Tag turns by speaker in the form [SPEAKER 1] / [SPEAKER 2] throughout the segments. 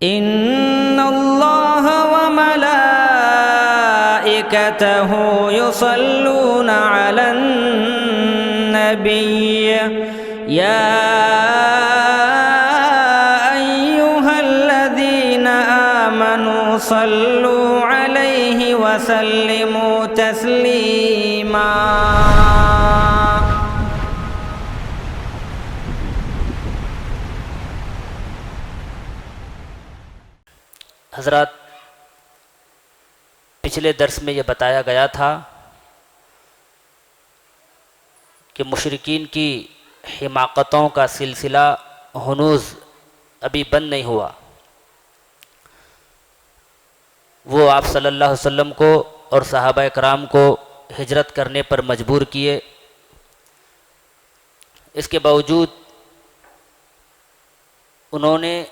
[SPEAKER 1] ان اللہ وملائکتہ یصلون علی النبی یا ایہا الذین آمنوا صلوا علیہ وسلموا تسلیما۔
[SPEAKER 2] حضرات، پچھلے درس میں یہ بتایا گیا تھا کہ مشرکین کی حماقتوں کا سلسلہ ہنوز ابھی بند نہیں ہوا۔ وہ آپ صلی اللہ علیہ وسلم کو اور صحابہ کرام کو ہجرت کرنے پر مجبور کیے، اس کے باوجود انہوں نے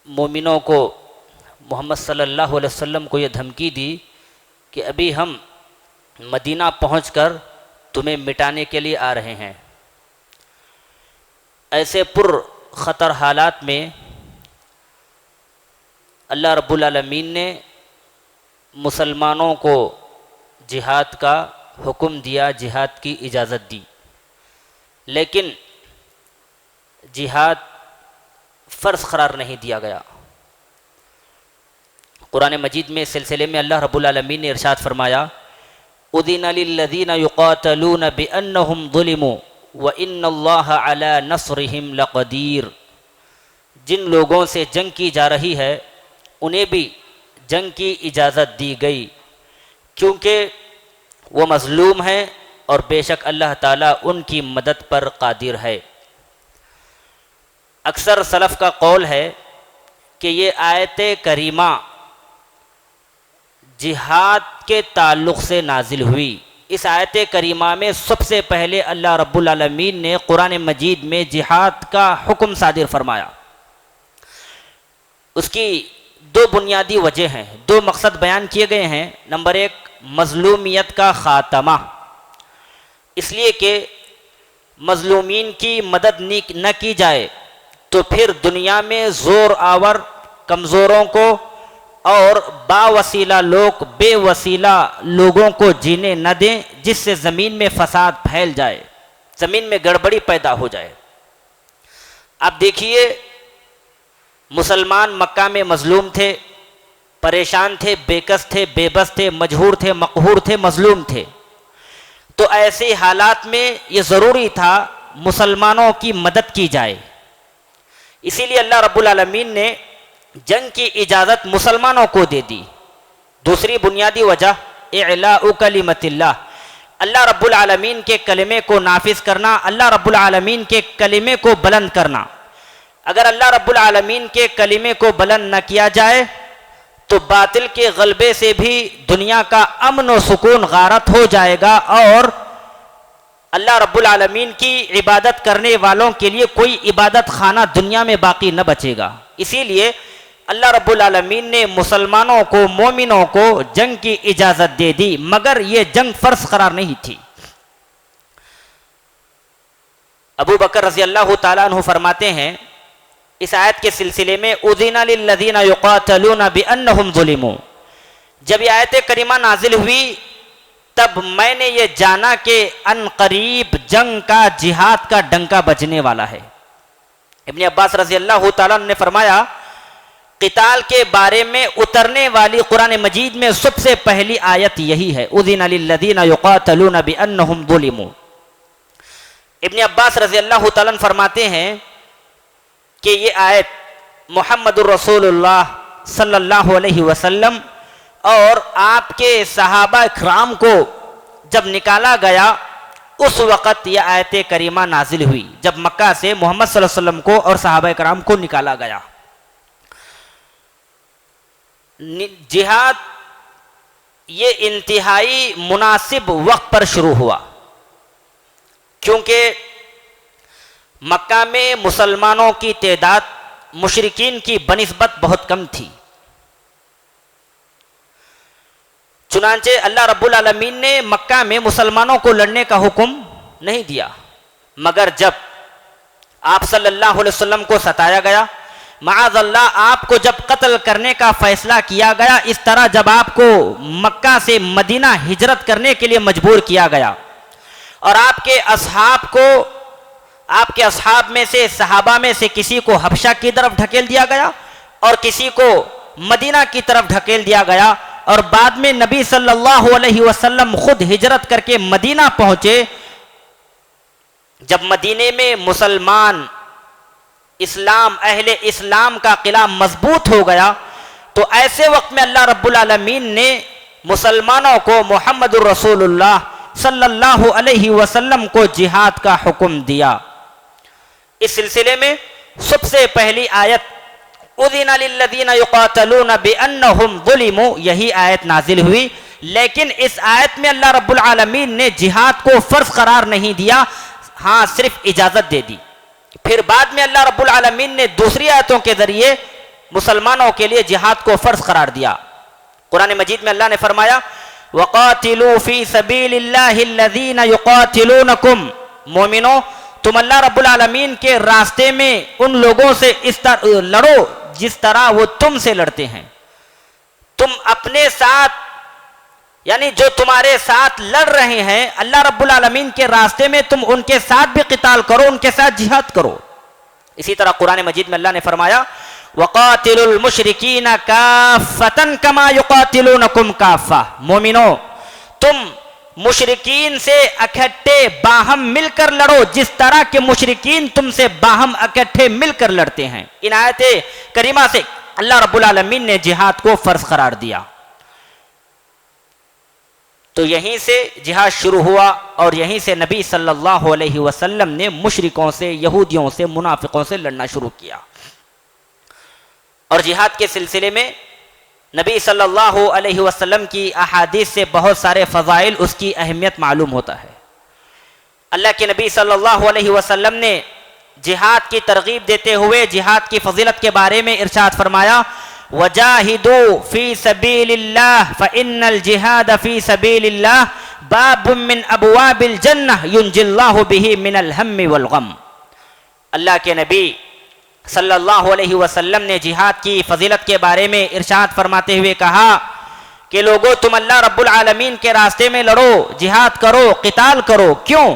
[SPEAKER 2] مومنوں کو، محمد صلی اللہ علیہ وسلم کو یہ دھمکی دی کہ ابھی ہم مدینہ پہنچ کر تمہیں مٹانے کے لیے آ رہے ہیں۔ ایسے پر خطر حالات میں اللہ رب العالمین نے مسلمانوں کو جہاد کا حکم دیا، جہاد کی اجازت دی، لیکن جہاد فرض قرار نہیں دیا گیا۔ قرآن مجید میں اس سلسلے میں اللہ رب العالمین نے ارشاد فرمایا، اذن للذین یقاتلون بانہم ظلموا وان اللہ علی نصرہم لقدیر۔ جن لوگوں سے جنگ کی جا رہی ہے انہیں بھی جنگ کی اجازت دی گئی، کیونکہ وہ مظلوم ہیں اور بے شک اللہ تعالیٰ ان کی مدد پر قادر ہے۔ اکثر سلف کا قول ہے کہ یہ آیت کریمہ جہاد کے تعلق سے نازل ہوئی۔ اس آیت کریمہ میں سب سے پہلے اللہ رب العالمین نے قرآن مجید میں جہاد کا حکم صادر فرمایا۔ اس کی دو بنیادی وجہ ہیں، دو مقصد بیان کیے گئے ہیں۔ نمبر ایک، مظلومیت کا خاتمہ، اس لیے کہ مظلومین کی مدد نہ کی جائے تو پھر دنیا میں زور آور کمزوروں کو اور باوسیلہ لوگ بے وسیلہ لوگوں کو جینے نہ دیں، جس سے زمین میں فساد پھیل جائے، زمین میں گڑبڑی پیدا ہو جائے۔ اب دیکھیے، مسلمان مکہ میں مظلوم تھے، پریشان تھے، بےکس تھے، بے بس تھے، مجہور تھے، مقہور تھے، مظلوم تھے۔ تو ایسے حالات میں یہ ضروری تھا مسلمانوں کی مدد کی جائے، اسی لیے اللہ رب العالمین نے جنگ کی اجازت مسلمانوں کو دے دی۔ دوسری بنیادی وجہ، اعلاء کلمت اللہ، اللہ رب العالمین کے کلمے کو نافذ کرنا، اللہ رب العالمین کے کلمے کو بلند کرنا۔ اگر اللہ رب العالمین کے کلمے کو بلند نہ کیا جائے تو باطل کے غلبے سے بھی دنیا کا امن و سکون غارت ہو جائے گا، اور اللہ رب العالمین کی عبادت کرنے والوں کے لیے کوئی عبادت خانہ دنیا میں باقی نہ بچے گا۔ اسی لیے اللہ رب العالمین نے مسلمانوں کو، مومنوں کو جنگ کی اجازت دے دی، مگر یہ جنگ فرض قرار نہیں تھی۔ ابو بکر رضی اللہ تعالیٰ عنہ فرماتے ہیں اس آیت کے سلسلے میں، اذن للذین یقاتلون بانہم ظلموا، جب یہ آیت کریمہ نازل ہوئی تب میں نے یہ جانا کہ ان قریب جنگ کا، جہاد کا ڈنکا بجنے والا ہے۔ ابن عباس رضی اللہ تعالیٰ نے فرمایا، قتال کے بارے میں اترنے والی قرآن مجید میں سب سے پہلی آیت یہی ہے، اذن للذین یقاتلون بانہم ظلموا۔ ابن عباس رضی اللہ تعالیٰ فرماتے ہیں کہ یہ آیت محمد الرسول اللہ صلی اللہ علیہ وسلم اور آپ کے صحابہ کرام کو جب نکالا گیا اس وقت یہ آیت کریمہ نازل ہوئی، جب مکہ سے محمد صلی اللہ علیہ وسلم کو اور صحابہ کرام کو نکالا گیا۔ جہاد یہ انتہائی مناسب وقت پر شروع ہوا، کیونکہ مکہ میں مسلمانوں کی تعداد مشرکین کی بنسبت بہت کم تھی۔ چنانچہ اللہ رب العالمین نے مکہ میں مسلمانوں کو لڑنے کا حکم نہیں دیا، مگر جب آپ صلی اللہ علیہ وسلم کو ستایا گیا، معاذ اللہ آپ کو جب قتل کرنے کا فیصلہ کیا گیا، اس طرح جب آپ کو مکہ سے مدینہ ہجرت کرنے کے لیے مجبور کیا گیا اور آپ کے اصحاب میں سے، صحابہ میں سے کسی کو حبشہ کی طرف ڈھکیل دیا گیا اور کسی کو مدینہ کی طرف ڈھکیل دیا گیا، اور بعد میں نبی صلی اللہ علیہ وسلم خود ہجرت کر کے مدینہ پہنچے. جب مدینے میں مسلمان، اسلام، اہل اسلام کا قلعہ مضبوط ہو گیا، تو ایسے وقت میں اللہ رب العالمین نے مسلمانوں کو محمد الرسول اللہ صلی اللہ علیہ وسلم کو جہاد کا حکم دیا. اس سلسلے میں سب سے پہلی آیت اذن للذین یقاتلون بانہم ظلموا، یہی آیت نازل ہوئی. لیکن اس آیت میں اللہ رب العالمین نے جہاد کو فرض قرار نہیں دیا، ہاں صرف اجازت دے دی. پھر بعد میں اللہ رب العالمین نے دوسری آیتوں کے ذریعے مسلمانوں کے لیے جہاد کو فرض قرار دیا. قرآن مجید میں اللہ نے فرمایا وَقَاتِلُوا فِي سَبِيلِ اللَّهِ الَّذِينَ يُقَاتِلُونَكُمْ، مومنو تم اللہ رب العالمین کے راستے میں ان لوگوں سے اس طرح لڑو جس طرح وہ تم سے لڑتے ہیں. تم اپنے ساتھ، یعنی جو تمہارے ساتھ لڑ رہے ہیں اللہ رب العالمین کے راستے میں، تم ان کے ساتھ بھی قتال کرو، ان کے ساتھ جہاد کرو. اسی طرح قرآن مجید میں اللہ نے فرمایا وَقَاتِلُوا الْمُشْرِكِينَ كَافَّةً كَمَا يُقَاتِلُونَكُمْ كَافَّةً، مومنو تم مشرکین سے اکٹھے باہم مل کر لڑو جس طرح کے مشرکین تم سے باہم اکٹھے مل کر لڑتے ہیں. ان آیت کریمہ سے اللہ رب العالمین نے جہاد کو فرض قرار دیا. تو یہیں سے جہاد شروع ہوا اور یہیں سے نبی صلی اللہ علیہ وسلم نے مشرکوں سے، یہودیوں سے، منافقوں سے لڑنا شروع کیا. اور جہاد کے سلسلے میں نبی صلی اللہ علیہ وسلم کی احادیث سے بہت سارے فضائل، اس کی اہمیت معلوم ہوتا ہے. اللہ کے نبی صلی اللہ علیہ وسلم نے جہاد کی ترغیب دیتے ہوئے جہاد کی فضیلت کے بارے میں ارشاد فرمایا وَجَاهِدُوا فِي سَبِيلِ اللَّهِ فَإِنَّ الْجِهَادَ فِي سَبِيلِ اللَّهِ بَابٌ مِّنْ أَبْوَابِ الْجَنَّةِ يُنْجِي اللَّهُ بِهِ مِنَ الْهَمِّ وَالْغَمِّ. اللہ کے نبی صلی اللہ علیہ وسلم نے جہاد کی فضیلت کے بارے میں ارشاد فرماتے ہوئے کہا کہ لوگو تم اللہ رب العالمین کے راستے میں لڑو، جہاد کرو، قتال کرو. کیوں؟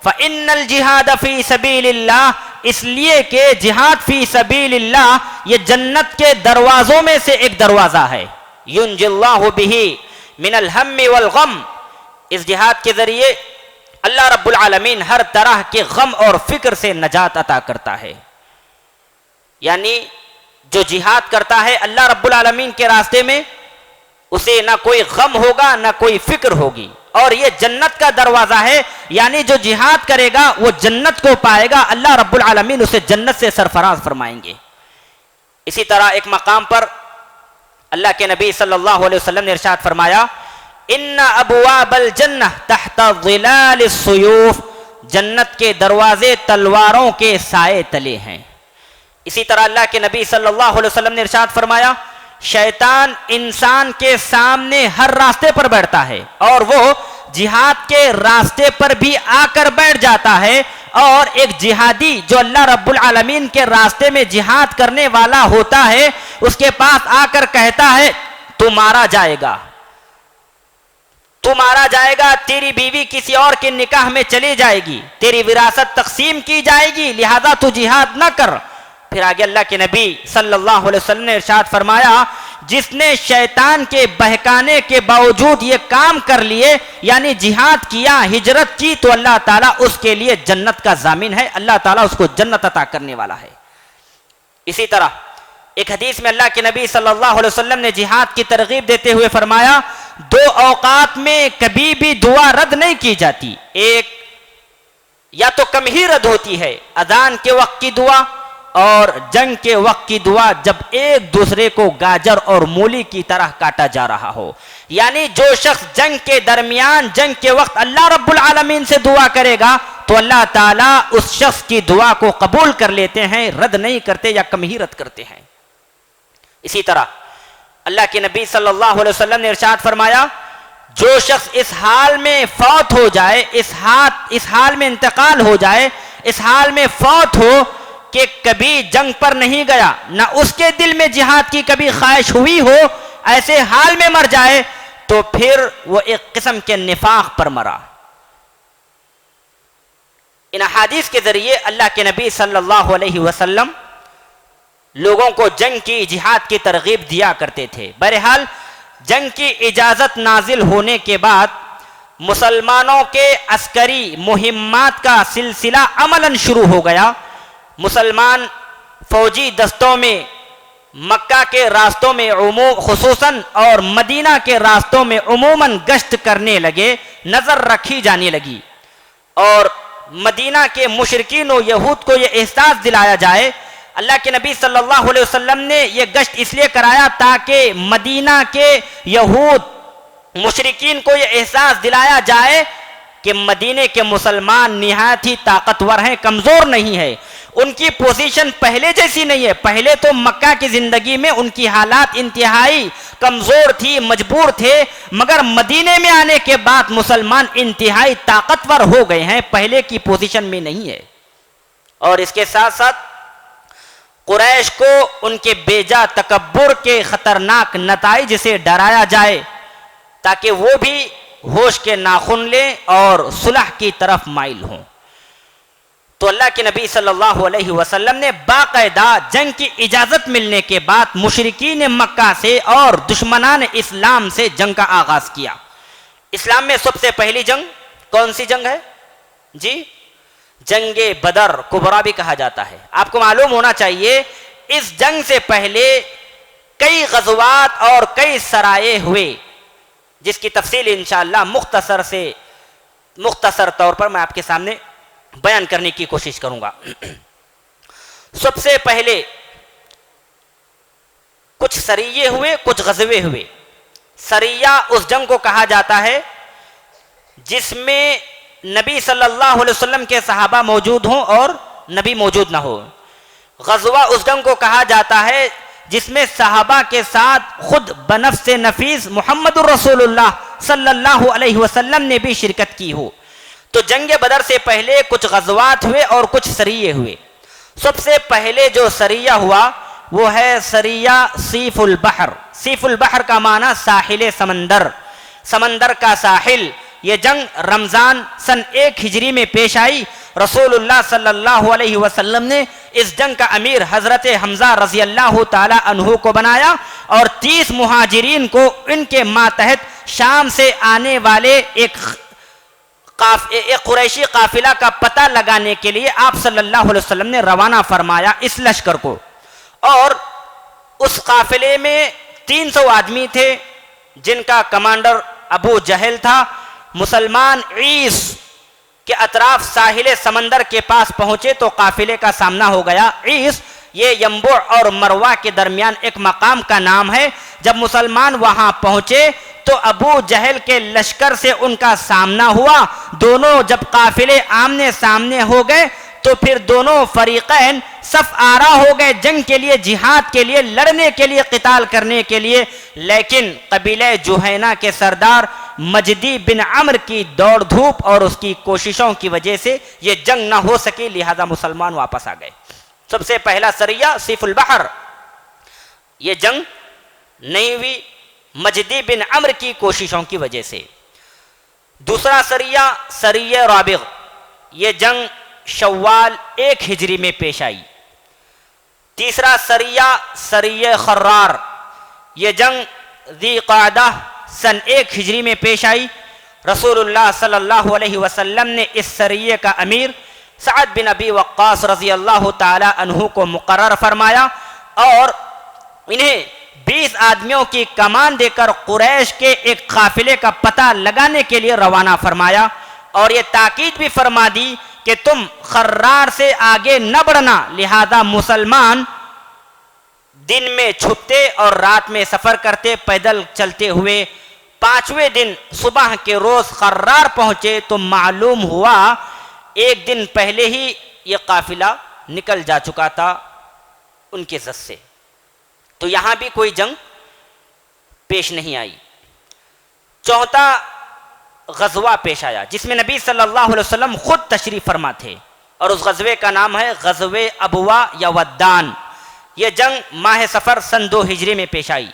[SPEAKER 2] فَإِنَّ الْجِهَادَ فِي سَبِيلِ اللَّهِ، اس لیے کہ جہاد فی سبیل اللہ یہ جنت کے دروازوں میں سے ایک دروازہ ہے. يُنْجِ اللَّهُ بِهِ مِنَ الْهَمِّ وَالْغَمِّ، اس جہاد کے ذریعے اللہ رب العالمین ہر طرح کے غم اور فکر سے نجات عطا کرتا ہے. یعنی جو جہاد کرتا ہے اللہ رب العالمین کے راستے میں، اسے نہ کوئی غم ہوگا نہ کوئی فکر ہوگی، اور یہ جنت کا دروازہ ہے. یعنی جو جہاد کرے گا وہ جنت کو پائے گا، اللہ رب العالمین اسے جنت سے سرفراز فرمائیں گے. اسی طرح ایک مقام پر اللہ کے نبی صلی اللہ علیہ وسلم نے ارشاد فرمایا ان ابواب الجنہ تحت ظلال السیوف، جنت کے دروازے تلواروں کے سائے تلے ہیں. اسی طرح اللہ کے نبی صلی اللہ علیہ وسلم نے ارشاد فرمایا شیطان انسان کے سامنے ہر راستے پر بیٹھتا ہے اور وہ جہاد کے راستے پر بھی آ کر بیٹھ جاتا ہے، اور ایک جہادی جو اللہ رب العالمین کے راستے میں جہاد کرنے والا ہوتا ہے اس کے پاس آ کر کہتا ہے تو مارا جائے گا، تو مارا جائے گا، تیری بیوی کسی اور کے نکاح میں چلی جائے گی، تیری وراثت تقسیم کی جائے گی، لہذا تو جہاد نہ کر. پھر آگے اللہ کے نبی صلی اللہ علیہ وسلم نے ارشاد فرمایا جس نے شیطان کے بہکانے کے باوجود یہ کام کر لیے، یعنی جہاد کیا، ہجرت کی، تو اللہ تعالیٰ اس کے لیے جنت کا ضامن ہے، اللہ تعالیٰ اس کو جنت عطا کرنے والا ہے. اسی طرح ایک حدیث میں اللہ کے نبی صلی اللہ علیہ وسلم نے جہاد کی ترغیب دیتے ہوئے فرمایا 2 اوقات میں کبھی بھی دعا رد نہیں کی جاتی. ایک یا تو کم ہی رد ہوتی ہے، اذان کے وقت کی دعا اور جنگ کے وقت کی دعا جب ایک دوسرے کو گاجر اور مولی کی طرح کاٹا جا رہا ہو. یعنی جو شخص جنگ کے درمیان، جنگ کے وقت اللہ رب العالمین سے دعا کرے گا تو اللہ تعالیٰ اس شخص کی دعا کو قبول کر لیتے ہیں، رد نہیں کرتے یا کم ہی رد کرتے ہیں. اسی طرح اللہ کے نبی صلی اللہ علیہ وسلم نے ارشاد فرمایا جو شخص اس حال میں فوت ہو جائے، اس حال میں انتقال ہو جائے، اس حال میں فوت ہو کہ کبھی جنگ پر نہیں گیا، نہ اس کے دل میں جہاد کی کبھی خواہش ہوئی ہو، ایسے حال میں مر جائے تو پھر وہ ایک قسم کے نفاق پر مرا۔ ان احادیث کے ذریعے اللہ کے نبی صلی اللہ علیہ وسلم لوگوں کو جنگ کی، جہاد کی ترغیب دیا کرتے تھے۔ بہرحال جنگ کی اجازت نازل ہونے کے بعد مسلمانوں کے عسکری مہمات کا سلسلہ عملاً شروع ہو گیا۔ مسلمان فوجی دستوں میں مکہ کے راستوں میں خصوصاً اور مدینہ کے راستوں میں عموماً گشت کرنے لگے، نظر رکھی جانے لگی، اور مدینہ کے مشرکین و یہود کو یہ احساس دلایا جائے۔ اللہ کے نبی صلی اللہ علیہ وسلم نے یہ گشت اس لیے کرایا تاکہ مدینہ کے یہود مشرکین کو یہ احساس دلایا جائے کہ مدینے کے مسلمان نہایت ہی طاقتور ہیں، کمزور نہیں ہے، ان کی پوزیشن پہلے جیسی نہیں ہے۔ پہلے تو مکہ کی زندگی میں ان کی حالات انتہائی کمزور تھی، مجبور تھے، مگر مدینے میں آنے کے بعد مسلمان انتہائی طاقتور ہو گئے ہیں، پہلے کی پوزیشن میں نہیں ہے۔ اور اس کے ساتھ ساتھ قریش کو ان کے بیجا تکبر کے خطرناک نتائج سے ڈرایا جائے تاکہ وہ بھی ہوش کے ناخن لیں اور صلح کی طرف مائل ہوں۔ تو اللہ کے نبی صلی اللہ علیہ وسلم نے باقاعدہ جنگ کی اجازت ملنے کے بعد مشرکین مکہ سے اور دشمنان اسلام سے جنگ کا آغاز کیا۔ اسلام میں سب سے پہلی جنگ کون سی جنگ ہے؟ جی، جنگ بدر کبریٰ بھی کہا جاتا ہے۔ آپ کو معلوم ہونا چاہیے اس جنگ سے پہلے کئی غزوات اور کئی سرائے ہوئے، جس کی تفصیل انشاءاللہ مختصر طور پر میں آپ کے سامنے بیان کرنے کی کوشش کروں گا۔ سب سے پہلے کچھ سریے ہوئے، کچھ غزوے ہوئے۔ سریہ اس جنگ کو کہا جاتا ہے جس میں نبی صلی اللہ علیہ وسلم کے صحابہ موجود ہوں اور نبی موجود نہ ہو۔ غزوہ اس جنگ کو کہا جاتا ہے جس میں صحابہ کے ساتھ خود بنفس نفیس محمد الرسول اللہ صلی اللہ علیہ وسلم نے بھی شرکت کی ہو۔ تو جنگ بدر سے پہلے کچھ غزوات ہوئے اور کچھ سریے ہوئے۔ سب سے پہلے جو سریہ ہوا وہ ہے سریہ سیف البحر۔ سیف البحر کا معنی ساحل سمندر، سمندر کا ساحل۔ یہ جنگ رمضان سن 1 ہجری میں پیش آئی۔ رسول اللہ صلی اللہ علیہ وسلم نے اس جنگ کا امیر حضرت حمزہ رضی اللہ تعالی عنہ کو بنایا، اور 30 مہاجرین کو ان کے ماتحت شام سے آنے والے ایک قریشی قافلہ کا پتہ لگانے کے لیے آپ صلی اللہ علیہ وسلم نے روانہ فرمایا اس لشکر کو۔ اور اس قافلے میں 300 آدمی تھے جن کا کمانڈر ابو جہل تھا۔ مسلمان عیس کے اطراف ساحل سمندر کے پاس پہنچے تو قافلے کا سامنا ہو گیا۔ عیس یہ ینبوع اور مروہ کے درمیان ایک مقام کا نام ہے۔ جب مسلمان وہاں پہنچے تو ابو جہل کے لشکر سے ان کا سامنا ہوا۔ دونوں جب قافلے آمنے سامنے ہو گئے تو پھر دونوں فریقین صف آرا ہو گئے جنگ کے لیے، جہاد کے لیے، لڑنے کے لیے، قتال کرنے کے لیے۔ لیکن قبیلہ جوہینہ کے سردار مجدی بن عمر کی دوڑ دھوپ اور اس کی کوششوں کی وجہ سے یہ جنگ نہ ہو سکی، لہذا مسلمان واپس آ گئے۔ سب سے پہلا سریہ سیف البحر، یہ جنگ نہیں ہوئی مجدی بن عمر کی کوششوں کی وجہ سے۔ دوسرا سریہ سریہ رابغ، یہ جنگ شوال 1 ہجری میں پیش آئی۔ تیسرا سریہ سریہ خرار، یہ جنگ ذی قعدہ سن 1 ہجری میں پیش آئی۔ رسول اللہ صلی اللہ علیہ وسلم نے اس سریے کا امیر سعد بن ابی وقاص رضی اللہ تعالی عنہ کو مقرر فرمایا اور انہیں 20 آدمیوں کی کمان دے کر قریش کے ایک قافلے کا پتہ لگانے کے لیے روانہ فرمایا، اور یہ تاکید بھی فرما دی کہ تم خرار سے آگے نہ بڑھنا، لہذا مسلمان دن میں چھپتے اور رات میں سفر کرتے، پیدل چلتے ہوئے 5ویں دن صبح کے روز خرار پہنچے تو معلوم ہوا 1 دن پہلے ہی یہ قافلہ نکل جا چکا تھا ان کے زد سے۔ تو یہاں بھی کوئی جنگ پیش نہیں آئی۔ چوتھا غزوہ پیش آیا جس میں نبی صلی اللہ علیہ وسلم خود تشریف فرما تھے، اور اس غزوے کا نام ہے غزوہ ابوا یا ودان. یہ جنگ ماہ سفر سن 2 ہجری میں پیش آئی.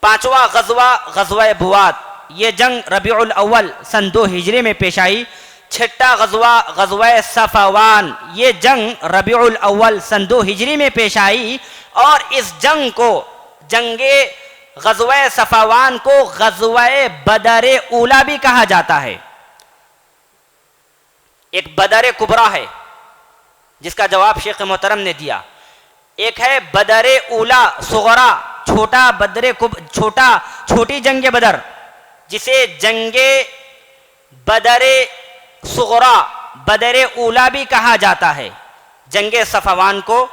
[SPEAKER 2] 5واں غزوہ غزوہ بوات، یہ جنگ ربیع الاول سن 2 ہجری میں پیش آئی. 6واں غزوہ غزوہ صفوان، یہ جنگ ربیع الاول سن 2 ہجری میں پیش آئی. اور اس جنگ کو، جنگ غزوہ صفوان کو غزوہ بدر اولا بھی کہا جاتا ہے. ایک بدر کبریٰ ہے جس کا جواب شیخ محترم نے دیا. ایک ہے بدر اولا صغرا، چھوٹی جنگ بدر، جسے جنگ بدر صغرا بدر اولا بھی کہا جاتا ہے جنگ صفوان کو.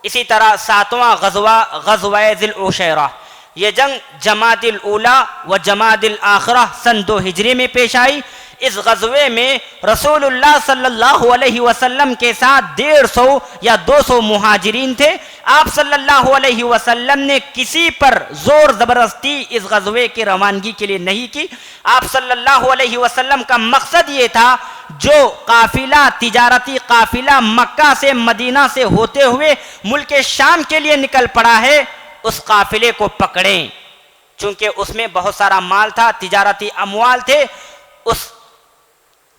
[SPEAKER 2] اسی طرح 7واں غزوہ غزوہ ذی العشیرہ، یہ جنگ جمادی الاولا و جمادی الاخرہ سن 2 ہجری میں پیش آئی. اس غزوے میں رسول اللہ صلی اللہ علیہ وسلم کے ساتھ 150 یا 200 مہاجرین تھے. آپ صلی اللہ علیہ وسلم نے کسی پر زور زبردستی اس غزوے کی روانگی کے لیے نہیں کی. آپ صلی اللہ علیہ وسلم کا مقصد یہ تھا جو قافلہ، تجارتی قافلہ مکہ سے مدینہ سے ہوتے ہوئے ملک شام کے لیے نکل پڑا ہے، اس قافلے کو پکڑیں. چونکہ اس میں بہت سارا مال تھا، تجارتی اموال تھے. اس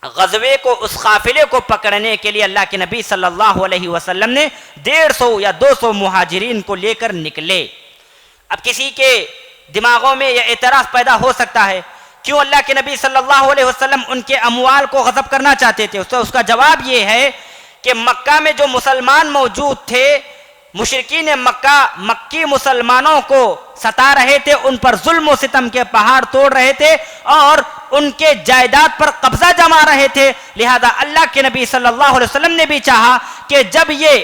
[SPEAKER 2] غزوے کو، اس قافلے کو پکڑنے کے لیے اللہ کے نبی صلی اللہ علیہ وسلم نے 150 یا 200 مہاجرین کو لے کر نکلے. اب کسی کے دماغوں میں یہ اعتراض پیدا ہو سکتا ہے، کیوں اللہ کے نبی صلی اللہ علیہ وسلم ان کے اموال کو غصب کرنا چاہتے تھے؟ اس کا جواب یہ ہے کہ مکہ میں جو مسلمان موجود تھے، مشرکین مکہ مکی مسلمانوں کو ستا رہے تھے، ان پر ظلم و ستم کے پہاڑ توڑ رہے تھے اور ان کے جائیداد پر قبضہ جما رہے تھے. لہذا اللہ کے نبی صلی اللہ علیہ وسلم نے بھی چاہا کہ جب یہ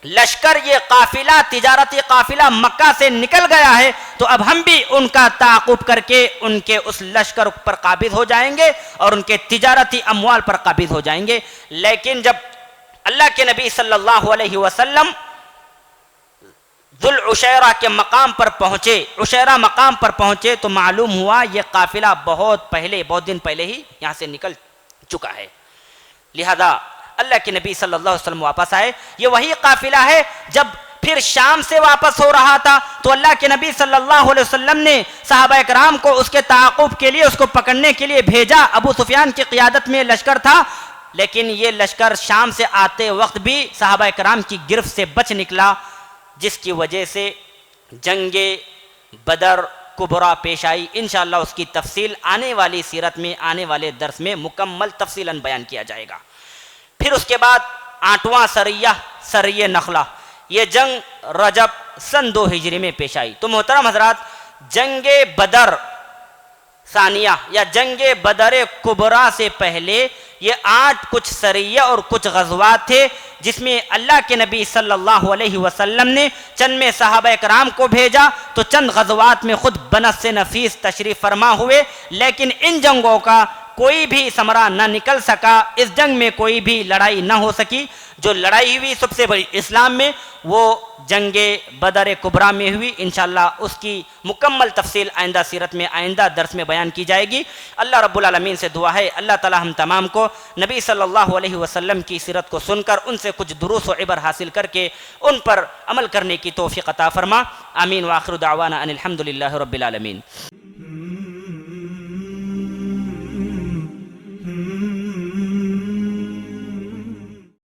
[SPEAKER 2] لشکر، یہ قافلہ، تجارتی قافلہ مکہ سے نکل گیا ہے تو اب ہم بھی ان کا تعاقب کر کے ان کے اس لشکر پر قابض ہو جائیں گے اور ان کے تجارتی اموال پر قابض ہو جائیں گے. لیکن جب اللہ کے نبی صلی اللہ علیہ وسلم ذوالعشیرہ کے مقام پر پہنچے، عشیرہ مقام پر پہنچے، تو معلوم ہوا یہ قافلہ بہت دن پہلے ہی یہاں سے نکل چکا ہے. لہذا اللہ کے نبی صلی اللہ علیہ وسلم واپس آئے. یہ وہی قافلہ ہے جب پھر شام سے واپس ہو رہا تھا تو اللہ کے نبی صلی اللہ علیہ وسلم نے صحابہ کرام کو اس کے تعاقب کے لیے، اس کو پکڑنے کے لیے بھیجا. ابو سفیان کی قیادت میں لشکر تھا، لیکن یہ لشکر شام سے آتے وقت بھی صحابہ کرام کی گرفت سے بچ نکلا، جس کی وجہ سے جنگ بدر کبریٰ پیش آئی. انشاءاللہ اس کی تفصیل آنے والی سیرت میں، آنے والے درس میں مکمل تفصیلاً بیان کیا جائے گا. پھر اس کے بعد 8واں سریہ نخلہ، یہ جنگ رجب سن 2 ہجری میں پیش آئی. تو محترم حضرات، جنگ بدر ثانیہ یا جنگ بدر کبریٰ سے پہلے یہ 8 کچھ سریہ اور کچھ غزوات تھے جس میں اللہ کے نبی صلی اللہ علیہ وسلم نے چند میں صحابہ کرام کو بھیجا تو چند غزوات میں خود بنفس نفیس تشریف فرما ہوئے. لیکن ان جنگوں کا کوئی بھی ثمرہ نہ نکل سکا، اس جنگ میں کوئی بھی لڑائی نہ ہو سکی. جو لڑائی ہوئی سب سے بڑی اسلام میں وہ جنگ بدر کبریٰ میں ہوئی. انشاءاللہ اس کی مکمل تفصیل آئندہ سیرت میں، آئندہ درس میں بیان کی جائے گی. اللہ رب العالمین سے دعا ہے اللہ تعالی ہم تمام کو نبی صلی اللہ علیہ وسلم کی سیرت کو سن کر ان سے کچھ دروس و عبر حاصل کر کے ان پر عمل کرنے کی توفیق عطا فرما. آمین. وآخر دعوانا ان الحمد للہ رب العالمین.